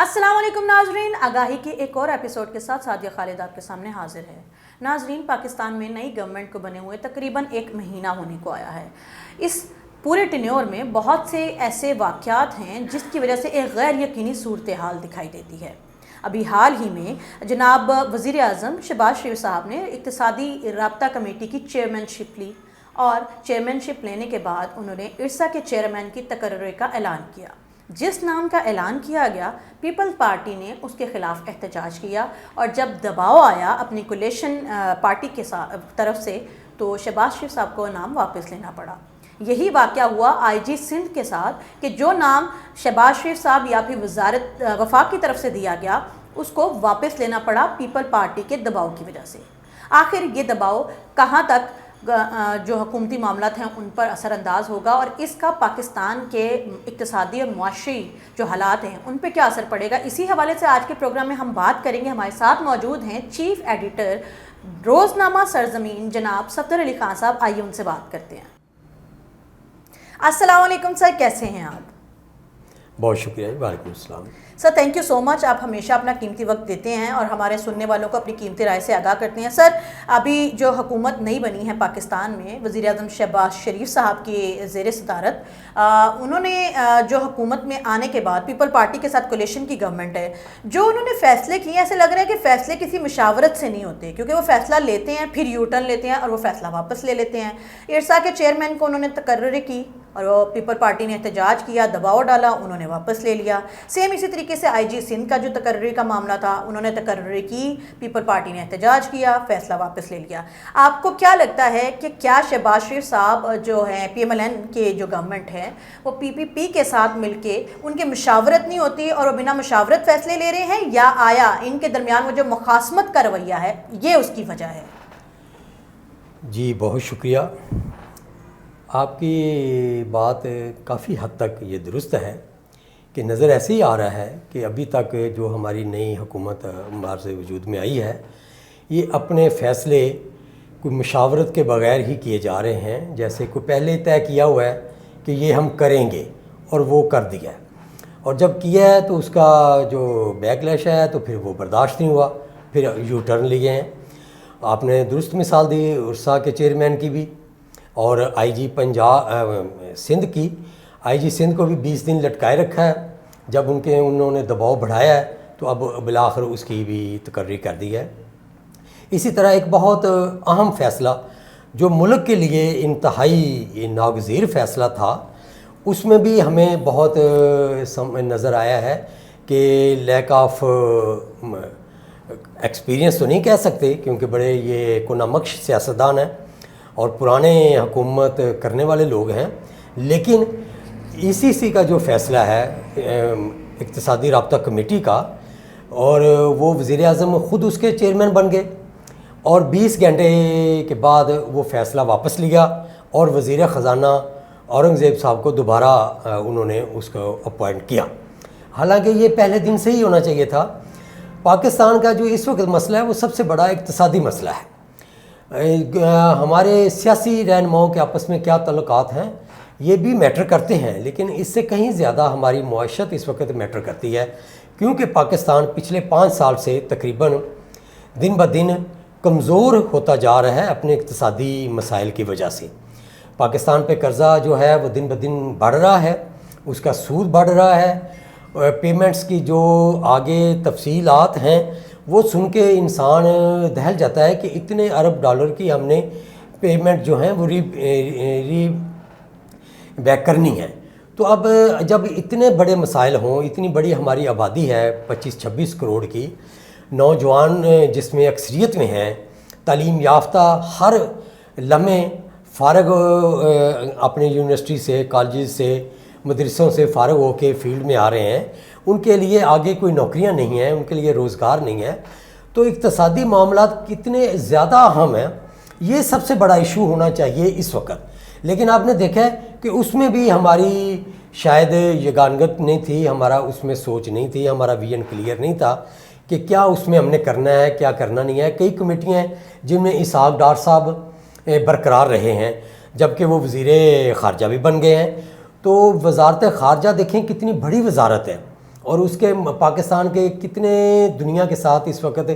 السلام علیکم ناظرین، آگاہی کے ایک اور ایپیسوڈ کے ساتھ سعدیہ خالد آپ کے سامنے حاضر ہے۔ ناظرین، پاکستان میں نئی گورنمنٹ کو بنے ہوئے تقریباً 1 مہینہ ہونے کو آیا ہے۔ اس پورے ٹینیور میں بہت سے ایسے واقعات ہیں جس کی وجہ سے ایک غیر یقینی صورتحال دکھائی دیتی ہے۔ ابھی حال ہی میں جناب وزیر اعظم شہباز شریف صاحب نے اقتصادی رابطہ کمیٹی کی چیئرمین شپ لی، اور چیئرمین شپ لینے کے بعد انہوں نے ارسا کے چیئرمین کی تقرری کا اعلان کیا۔ جس نام کا اعلان کیا گیا، پیپلز پارٹی نے اس کے خلاف احتجاج کیا، اور جب دباؤ آیا اپنی کولیشن پارٹی کے طرف سے تو شہباز شریف صاحب کو نام واپس لینا پڑا۔ یہی واقعہ ہوا آئی جی سندھ کے ساتھ کہ جو نام شہباز شریف صاحب یا پھر وزارت وفاق کی طرف سے دیا گیا اس کو واپس لینا پڑا پیپل پارٹی کے دباؤ کی وجہ سے۔ آخر یہ دباؤ کہاں تک جو حکومتی معاملات ہیں ان پر اثر انداز ہوگا، اور اس کا پاکستان کے اقتصادی اور معاشی جو حالات ہیں ان پہ کیا اثر پڑے گا، اسی حوالے سے آج کے پروگرام میں ہم بات کریں گے۔ ہمارے ساتھ موجود ہیں چیف ایڈیٹر روزنامہ سرزمین جناب صفدر علی خان صاحب، آئیے ان سے بات کرتے ہیں۔ السلام علیکم سر، کیسے ہیں آپ؟ بہت شکریہ۔ وعلیکم السلام سر، تھینک یو سو مچ، آپ ہمیشہ اپنا قیمتی وقت دیتے ہیں اور ہمارے سننے والوں کو اپنی قیمتی رائے سے آگاہ کرتے ہیں۔ سر، ابھی جو حکومت نئی بنی ہے پاکستان میں وزیر اعظم شہباز شریف صاحب کی زیر صدارت، انہوں نے جو حکومت میں آنے کے بعد پیپل پارٹی کے ساتھ کولیشن کی گورنمنٹ ہے، جو انہوں نے فیصلے کیے ہیں ایسے لگ رہا ہے کہ فیصلے کسی مشاورت سے نہیں ہوتے، کیونکہ وہ فیصلہ لیتے ہیں پھر یو ٹرن لیتے ہیں اور وہ فیصلہ واپس لے لیتے ہیں۔ ارسا کے چیئرمین کو انہوں نے تقرری کی اور وہ پیپل پارٹی نے احتجاج کیا، دباؤ ڈالا، انہوں نے واپس لے لیا۔ سیم اسی طریقے سے آئی جی سندھ کا جو تقرری کا معاملہ تھا، انہوں نے تقرری کی، پیپل پارٹی نے احتجاج کیا، فیصلہ واپس لے لیا۔ آپ کو کیا لگتا ہے کہ کیا شہباز شریف صاحب جو ہیں پی ایم ایل این کے جو گورنمنٹ ہے وہ پی پی پی کے ساتھ مل کے ان کی مشاورت نہیں ہوتی اور وہ بنا مشاورت فیصلے لے رہے ہیں، یا آیا ان کے درمیان وہ جو مخاصمت کا رویہ ہے یہ اس کی وجہ ہے؟ جی، بہت شکریہ۔ آپ کی بات کافی حد تک یہ درست ہے کہ نظر ایسے ہی آ رہا ہے کہ ابھی تک جو ہماری نئی حکومت ہمارے سے وجود میں آئی ہے، یہ اپنے فیصلے کوئی مشاورت کے بغیر ہی کیے جا رہے ہیں، جیسے کوئی پہلے طے کیا ہوا ہے کہ یہ ہم کریں گے اور وہ کر دیا ہے، اور جب کیا ہے تو اس کا جو بیک لیش ہے تو پھر وہ برداشت نہیں ہوا، پھر یو ٹرن لیے ہیں۔ آپ نے درست مثال دی ارسا کے چیئرمین کی بھی، اور آئی جی سندھ کی۔ آئی جی سندھ کو بھی 20 دن لٹکائے رکھا ہے، جب انہوں نے دباؤ بڑھایا ہے تو اب بالآخر اس کی بھی تقرری کر دی ہے۔ اسی طرح ایک بہت اہم فیصلہ جو ملک کے لیے انتہائی ناگزیر فیصلہ تھا، اس میں بھی ہمیں بہت نظر آیا ہے کہ لیک آف ایکسپیرینس تو نہیں کہہ سکتے، کیونکہ بڑے یہ کنامکش سیاستدان ہیں اور پرانے حکومت کرنے والے لوگ ہیں، لیکن سی کا جو فیصلہ ہے اقتصادی رابطہ کمیٹی کا، اور وہ وزیر اعظم خود اس کے چیئرمین بن گئے، اور 20 گھنٹے کے بعد وہ فیصلہ واپس لیا اور وزیر خزانہ اورنگزیب صاحب کو دوبارہ انہوں نے اس کو اپوائنٹ کیا۔ حالانکہ یہ پہلے دن سے ہی ہونا چاہیے تھا۔ پاکستان کا جو اس وقت مسئلہ ہے وہ سب سے بڑا اقتصادی مسئلہ ہے۔ ہمارے سیاسی رہنماؤں کے آپس میں کیا تعلقات ہیں یہ بھی میٹر کرتے ہیں، لیکن اس سے کہیں زیادہ ہماری معیشت اس وقت میٹر کرتی ہے، کیونکہ پاکستان پچھلے 5 سال سے تقریباً دن بدن کمزور ہوتا جا رہا ہے اپنے اقتصادی مسائل کی وجہ سے۔ پاکستان پہ قرضہ جو ہے وہ دن بدن بڑھ رہا ہے، اس کا سود بڑھ رہا ہے، پیمنٹس کی جو آگے تفصیلات ہیں وہ سن کے انسان دہل جاتا ہے کہ اتنے ارب ڈالر کی ہم نے پیمنٹ جو ہیں وہ ری بیک کرنی ہے۔ تو اب جب اتنے بڑے مسائل ہوں، اتنی بڑی ہماری آبادی ہے 25-26 کروڑ کی، نوجوان جس میں اکثریت میں ہیں، تعلیم یافتہ ہر لمحے فارغ اپنے یونیورسٹی سے، کالجز سے، مدرسوں سے فارغ ہو کے فیلڈ میں آ رہے ہیں، ان کے لیے آگے کوئی نوکریاں نہیں ہیں، ان کے لیے روزگار نہیں ہے، تو اقتصادی معاملات کتنے زیادہ اہم ہیں، یہ سب سے بڑا ایشو ہونا چاہیے اس وقت۔ لیکن آپ نے دیکھا ہے کہ اس میں بھی ہماری شاید یگانگت نہیں تھی، ہمارا اس میں سوچ نہیں تھی، ہمارا ویژن کلیئر نہیں تھا کہ کیا اس میں ہم نے کرنا ہے، کیا کرنا نہیں ہے۔ کئی کمیٹیاں ہیں جن میں اسحاق ڈار صاحب برقرار رہے ہیں، جبکہ وہ وزیر خارجہ بھی بن گئے ہیں۔ تو وزارت خارجہ دیکھیں کتنی بڑی وزارت ہے، اور اس کے پاکستان کے کتنے دنیا کے ساتھ اس وقت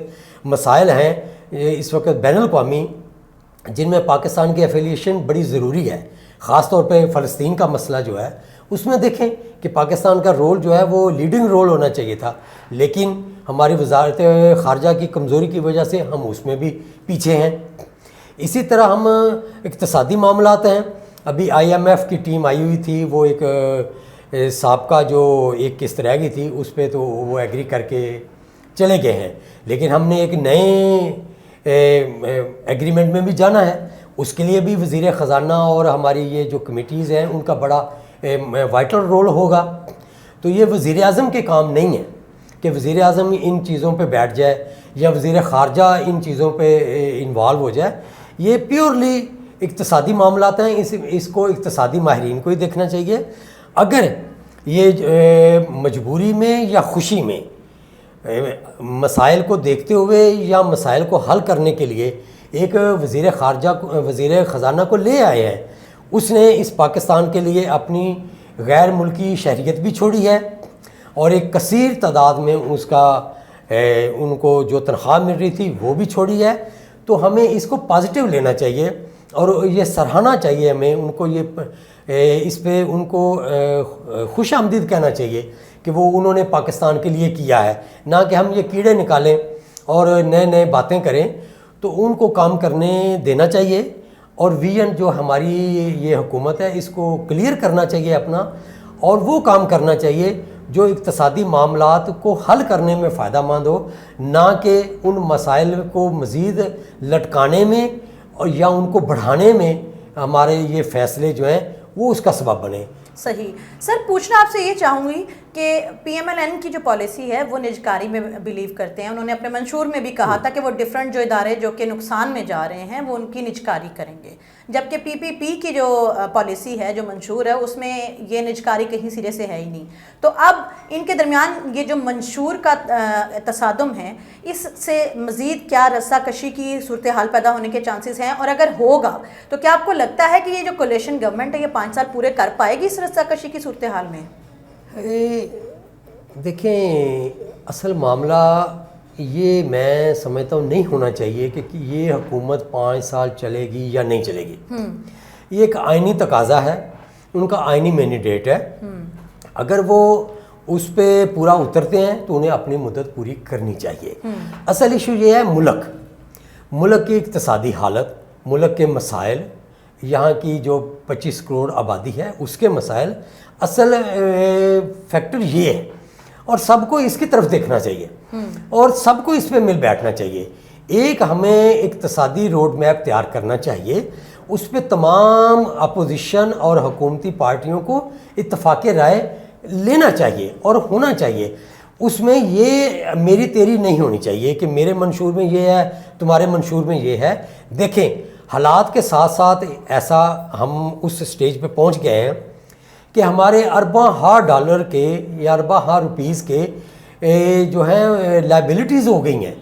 مسائل ہیں اس وقت بین الاقوامی، جن میں پاکستان کی ایفیلیشن بڑی ضروری ہے، خاص طور پہ فلسطین کا مسئلہ جو ہے اس میں دیکھیں کہ پاکستان کا رول جو ہے وہ لیڈنگ رول ہونا چاہیے تھا، لیکن ہماری وزارت خارجہ کی کمزوری کی وجہ سے ہم اس میں بھی پیچھے ہیں۔ اسی طرح ہم اقتصادی معاملات ہیں، ابھی IMF کی ٹیم آئی ہوئی تھی، وہ ایک سابقہ جو ایک قسط رہ گئی تھی اس پہ تو وہ ایگری کر کے چلے گئے ہیں، لیکن ہم نے ایک نئے ایگریمنٹ میں بھی جانا ہے، اس کے لیے بھی وزیر خزانہ اور ہماری یہ جو کمیٹیز ہیں ان کا بڑا وائٹل رول ہوگا۔ تو یہ وزیر اعظم کے کام نہیں ہے کہ وزیر اعظم ان چیزوں پہ بیٹھ جائے یا وزیر خارجہ ان چیزوں پہ انوالو ہو جائے، یہ پیورلی اقتصادی معاملات ہیں، اس کو اقتصادی ماہرین کو ہی دیکھنا چاہیے۔ اگر یہ مجبوری میں یا خوشی میں مسائل کو دیکھتے ہوئے یا مسائل کو حل کرنے کے لیے ایک وزیر خزانہ کو لے آئے ہیں، اس نے اس پاکستان کے لیے اپنی غیر ملکی شہریت بھی چھوڑی ہے اور ایک کثیر تعداد میں ان کو جو تنخواہ مل رہی تھی وہ بھی چھوڑی ہے، تو ہمیں اس کو پازیٹیو لینا چاہیے اور یہ سراہنا چاہیے ہمیں، ان کو اس پہ ان کو خوش آمدید کہنا چاہیے کہ وہ انہوں نے پاکستان کے لیے کیا ہے، نہ کہ ہم یہ کیڑے نکالیں اور نئے باتیں کریں۔ تو ان کو کام کرنے دینا چاہیے اور ویژن جو ہماری یہ حکومت ہے اس کو کلیئر کرنا چاہیے اپنا، اور وہ کام کرنا چاہیے جو اقتصادی معاملات کو حل کرنے میں فائدہ مند ہو، نہ کہ ان مسائل کو مزید لٹکانے میں اور یا ان کو بڑھانے میں ہمارے یہ فیصلے جو ہیں وہ اس کا سبب بنے۔ صحیح سر، پوچھنا آپ سے یہ چاہوں گی کہ PMLN کی جو پالیسی ہے وہ نجکاری میں بلیو کرتے ہیں، انہوں نے اپنے منشور میں بھی کہا تھا کہ وہ ڈیفرنٹ جو ادارے جو کہ نقصان میں جا رہے ہیں وہ ان کی نجکاری کریں گے، جبکہ PPP کی جو پالیسی ہے جو منشور ہے اس میں یہ نجکاری کہیں سرے سے ہے ہی نہیں۔ تو اب ان کے درمیان یہ جو منشور کا تصادم ہے، اس سے مزید کیا رسہ کشی کی صورتحال پیدا ہونے کے چانسز ہیں، اور اگر ہوگا تو کیا آپ کو لگتا ہے کہ یہ جو کولیشن گورنمنٹ ہے یہ 5 سال پورے کر پائے گی اس رسہ کشی کی صورتحال میں؟ دیکھیں، اصل معاملہ یہ میں سمجھتا ہوں نہیں ہونا چاہیے کہ یہ حکومت 5 سال چلے گی یا نہیں چلے گی۔ یہ ایک آئینی تقاضا ہے، ان کا آئینی مینڈیٹ ہے، اگر وہ اس پہ پورا اترتے ہیں تو انہیں اپنی مدت پوری کرنی چاہیے۔ اصل ایشو یہ ہے ملک کی اقتصادی حالت، ملک کے مسائل، یہاں کی جو 25 کروڑ آبادی ہے اس کے مسائل، اصل فیکٹر یہ ہے، اور سب کو اس کی طرف دیکھنا چاہیے اور سب کو اس پہ مل بیٹھنا چاہیے۔ ایک ہمیں اقتصادی روڈ میپ تیار کرنا چاہیے، اس پہ تمام اپوزیشن اور حکومتی پارٹیوں کو اتفاق رائے لینا چاہیے اور ہونا چاہیے۔ اس میں یہ میری تیری نہیں ہونی چاہیے کہ میرے منشور میں یہ ہے تمہارے منشور میں یہ ہے۔ دیکھیں، حالات کے ساتھ ساتھ ایسا ہم اس سٹیج پہ پہنچ گئے ہیں کہ ہمارے ارباں ہار ڈالر کے یا ارباں ہار روپیز کے جو ہیں لائبلٹیز ہو گئی ہیں،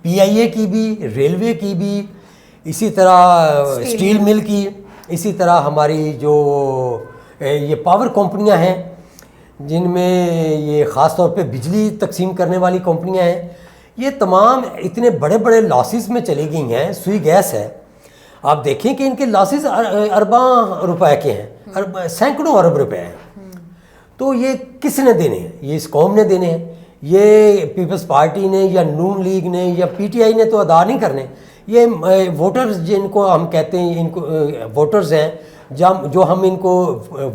PIA کی بھی، ریلوے کی بھی، اسی طرح اسٹیل مل کی، اسی طرح ہماری جو یہ پاور کمپنیاں ہیں جن میں یہ خاص طور پہ بجلی تقسیم کرنے والی کمپنیاں ہیں، یہ تمام اتنے بڑے بڑے لاسز میں چلی گئی ہیں۔ سوئی گیس ہے، آپ دیکھیں کہ ان کے لاسز ارباں روپے کے ہیں، سینکڑوں ارب روپے ہیں۔ تو یہ کس نے دینے ہیں؟ یہ اس قوم نے دینے ہیں، یہ پیپلز پارٹی نے یا نون لیگ نے یا PTI نے تو ادا نہیں کرنے۔ یہ ووٹرز جن کو ہم کہتے ہیں، ان کو ووٹرز ہیں جو ہم ان کو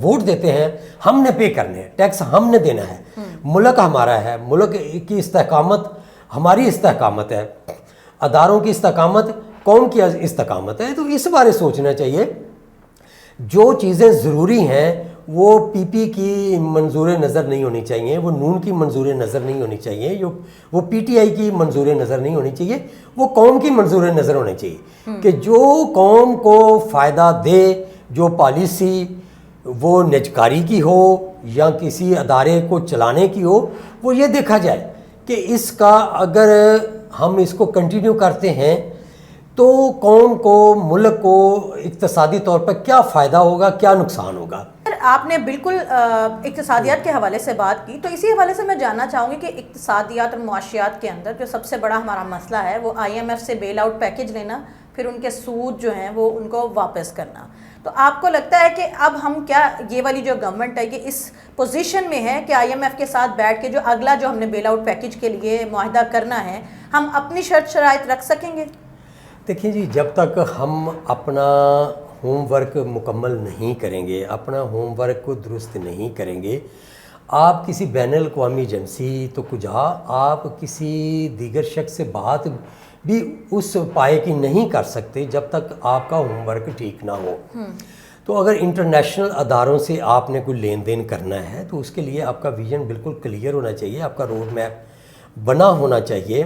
ووٹ دیتے ہیں، ہم نے پے کرنے ہیں، ٹیکس ہم نے دینا ہے۔ ملک ہمارا ہے، ملک کی استحکامت ہماری استحکامت ہے، اداروں کی استحکامت قوم کی استحکامت ہے۔ تو اس بارے سوچنا چاہیے، جو چیزیں ضروری ہیں وہ PP کی منظور نظر نہیں ہونی چاہیے، وہ نون کی منظور نظر نہیں ہونی چاہیے، وہ PTI کی منظور نظر نہیں ہونی چاہیے، وہ قوم کی منظور نظر ہونی چاہیے کہ جو قوم کو فائدہ دے، جو پالیسی وہ نجکاری کی ہو یا کسی ادارے کو چلانے کی ہو، وہ یہ دیکھا جائے کہ اس کا اگر ہم اس کو کنٹینیو کرتے ہیں تو قوم کو، ملک کو اقتصادی طور پر کیا فائدہ ہوگا، کیا نقصان ہوگا۔ آپ نے بالکل اقتصادیات کے حوالے سے بات کی، تو اسی حوالے سے میں جاننا چاہوں گی کہ اقتصادیات اور معاشیات کے اندر جو سب سے بڑا ہمارا مسئلہ ہے وہ IMF سے بیل آؤٹ پیکج لینا، پھر ان کے سود جو ہیں وہ ان کو واپس کرنا. تو آپ کو لگتا ہے کہ اب ہم کیا یہ والی جو گورنمنٹ ہے یہ اس پوزیشن میں ہے کہ IMF کے ساتھ بیٹھ کے جو اگلا جو ہم نے بیل آؤٹ پیکج کے لیے معاہدہ کرنا ہے ہم اپنی شرط شرائط رکھ سکیں گے؟ دیکھیں جی، جب تک ہم اپنا ہوم ورک مکمل نہیں کریں گے، اپنا ہوم ورک کو درست نہیں کریں گے، آپ کسی بین الاقوامی ایجنسی تو کجا، آپ کسی دیگر شخص سے بات بھی اس پائے کی نہیں کر سکتے جب تک آپ کا ہوم ورک ٹھیک نہ ہو. تو اگر انٹرنیشنل اداروں سے آپ نے کوئی لین دین کرنا ہے تو اس کے لیے آپ کا ویژن بالکل کلیئر ہونا چاہیے، آپ کا روڈ میپ بنا ہونا چاہیے،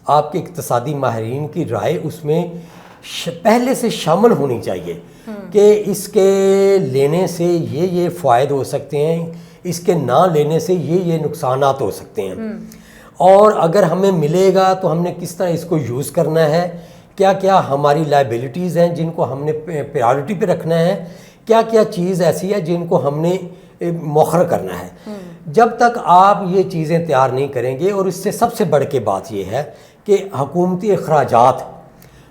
آپ کے اقتصادی ماہرین کی رائے اس میں پہلے سے شامل ہونی چاہیے کہ اس کے لینے سے یہ فوائد ہو سکتے ہیں، اس کے نہ لینے سے یہ نقصانات ہو سکتے ہیں، اور اگر ہمیں ملے گا تو ہم نے کس طرح اس کو یوز کرنا ہے، کیا کیا ہماری لائبلٹیز ہیں جن کو ہم نے پریارٹی پہ رکھنا ہے، کیا کیا چیز ایسی ہے جن کو ہم نے مؤخر کرنا ہے. جب تک آپ یہ چیزیں تیار نہیں کریں گے، اور اس سے سب سے بڑھ کے بات یہ ہے کہ حکومتی اخراجات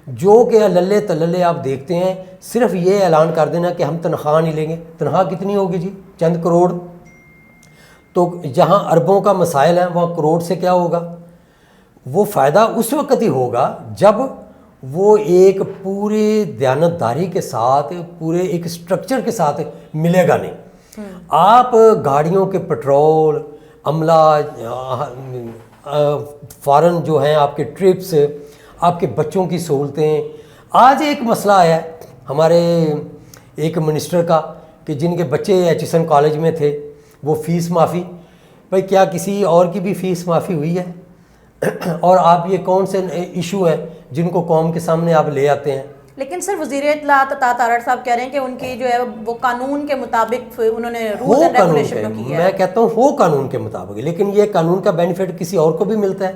جو کہ للے تللے آپ دیکھتے ہیں، صرف یہ اعلان کر دینا کہ ہم تنخواہ نہیں لیں گے. تنخواہ کتنی ہوگی جی؟ چند کروڑ. تو جہاں اربوں کا مسائل ہیں وہاں کروڑ سے کیا ہوگا؟ وہ فائدہ اس وقت ہی ہوگا جب وہ ایک پورے دیانتداری کے ساتھ، پورے ایک سٹرکچر کے ساتھ ملے گا نہیں. آپ گاڑیوں کے پٹرول، عملہ، فارن جو ہیں آپ کے ٹرپس، آپ کے بچوں کی سہولتیں. آج ایک مسئلہ آیا ہے ہمارے ایک منسٹر کا کہ جن کے بچے ایچسن کالج میں تھے، وہ فیس معافی. بھائی کیا کسی اور کی بھی فیس معافی ہوئی ہے؟ اور آپ یہ کون سے ایشو ہیں جن کو قوم کے سامنے آپ لے آتے ہیں؟ لیکن سر وزیر اطلاعات عطا تارڑ صاحب کہہ رہے ہیں کہ ان کی جو ہے وہ قانون کے مطابق انہوں نے رولز اینڈ ریگولیشن میں کی ہے. میں کہتا ہوں ہو قانون کے مطابق، لیکن یہ قانون کا بینیفٹ کسی اور کو بھی ملتا ہے.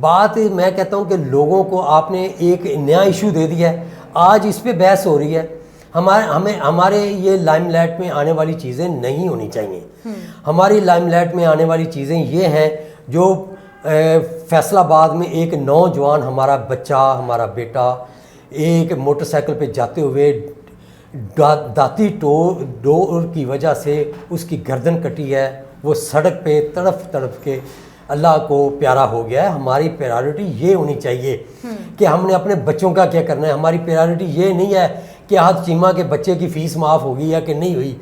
بات میں کہتا ہوں کہ لوگوں کو آپ نے ایک نیا ایشو دے دیا ہے، آج اس پہ بحث ہو رہی ہے. ہمارے یہ لائم لائٹ میں آنے والی چیزیں نہیں ہونی چاہیے. ہماری لائم لائٹ میں آنے والی چیزیں یہ ہیں جو فیصل آباد میں ایک نوجوان ہمارا بچہ، ہمارا بیٹا ایک موٹر سائیکل پہ جاتے ہوئے داتی ڈور کی وجہ سے اس کی گردن کٹی ہے، وہ سڑک پہ تڑپ تڑپ کے اللہ کو پیارا ہو گیا ہے. ہماری پریارٹی یہ ہونی چاہیے کہ ہم نے اپنے بچوں کا کیا کرنا ہے. ہماری پریارٹی یہ نہیں ہے کہ آج چیمہ کے بچے کی فیس معاف ہوگی یا کہ نہیں ہوئی.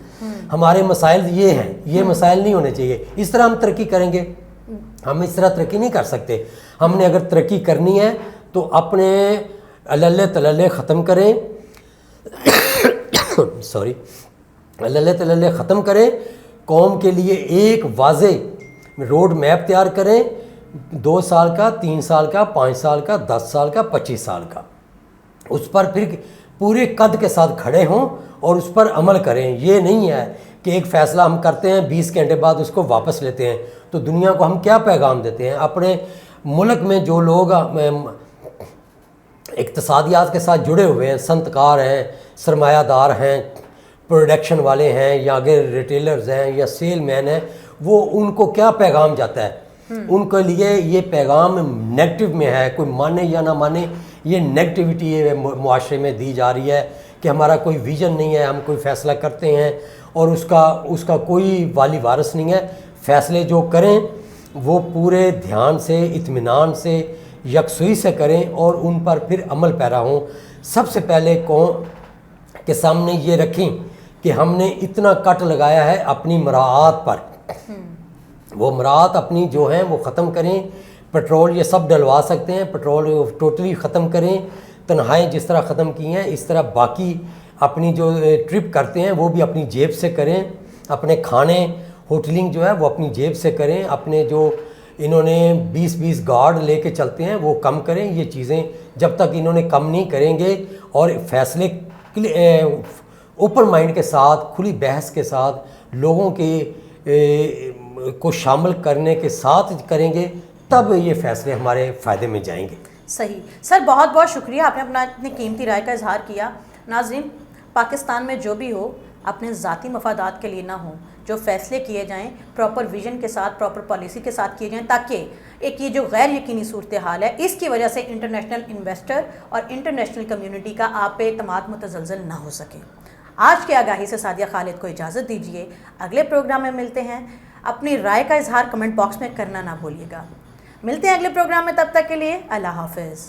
ہمارے مسائل یہ ہیں، یہ مسائل نہیں ہونے چاہیے. اس طرح ہم ترقی کریں گے؟ ہم اس طرح ترقی نہیں کر سکتے. ہم نے اگر ترقی کرنی ہے تو اپنے اللہ تللے ختم کریں اللہ تللے ختم کریں، قوم کے لیے ایک واضح روڈ میپ تیار کریں، 2 سال کا، 3 سال کا، 5 سال کا، 10 سال کا، 25 سال کا. اس پر پھر پورے قد کے ساتھ کھڑے ہوں اور اس پر عمل کریں. یہ نہیں ہے کہ ایک فیصلہ ہم کرتے ہیں 20 گھنٹے بعد اس کو واپس لیتے ہیں. تو دنیا کو ہم کیا پیغام دیتے ہیں؟ اپنے ملک میں جو لوگ اقتصادیات کے ساتھ جڑے ہوئے ہیں، صنعتکار ہیں، سرمایہ دار ہیں، پروڈکشن والے ہیں، یا اگر ریٹیلرز ہیں یا سیل مین ہیں، وہ ان کو کیا پیغام جاتا ہے؟ ان کے لیے یہ پیغام نیگٹو میں ہے. کوئی مانے یا نہ مانے، یہ نیگٹیوٹی معاشرے میں دی جا رہی ہے کہ ہمارا کوئی ویژن نہیں ہے، ہم کوئی فیصلہ کرتے ہیں اور اس کا کوئی والی وارث نہیں ہے. فیصلے جو کریں وہ پورے دھیان سے، اطمینان سے، یکسوئی سے کریں اور ان پر پھر عمل پیرا ہوں. سب سے پہلے قوم کے سامنے یہ رکھیں کہ ہم نے اتنا کٹ لگایا ہے اپنی مراعات پر، وہ مراعات اپنی جو ہیں وہ ختم کریں. پٹرول یہ سب ڈلوا سکتے ہیں، پٹرول ٹوٹلی ختم کریں. تنہائیں جس طرح ختم کی ہیں اس طرح باقی اپنی جو ٹرپ کرتے ہیں وہ بھی اپنی جیب سے کریں. اپنے کھانے ہوٹلنگ جو ہے وہ اپنی جیب سے کریں. اپنے جو انہوں نے 20 گارڈ لے کے چلتے ہیں وہ کم کریں. یہ چیزیں جب تک انہوں نے کم نہیں کریں گے اور فیصلے اوپن مائنڈ کے ساتھ، کھلی بحث کے ساتھ، لوگوں کے کو شامل کرنے کے ساتھ کریں گے، تب یہ فیصلے ہمارے فائدے میں جائیں گے. صحیح سر، بہت بہت شکریہ، آپ نے اپنا اتنی قیمتی رائے کا اظہار کیا. ناظرین، پاکستان میں جو بھی ہو، اپنے ذاتی مفادات کے لیے نہ ہوں، جو فیصلے کیے جائیں پراپر ویژن کے ساتھ، پراپر پالیسی کے ساتھ کیے جائیں، تاکہ ایک یہ جو غیر یقینی صورتحال ہے اس کی وجہ سے انٹرنیشنل انویسٹر اور انٹرنیشنل کمیونٹی کا آپ پہ اعتماد متزلزل نہ ہو سکے۔ آج کے آگاہی سے سعدیہ خالد کو اجازت دیجیے، اگلے پروگرام میں ملتے ہیں۔ اپنی رائے کا اظہار کمنٹ باکس میں کرنا نہ بھولیے گا۔ ملتے ہیں اگلے پروگرام میں، تب تک کے لیے اللہ حافظ۔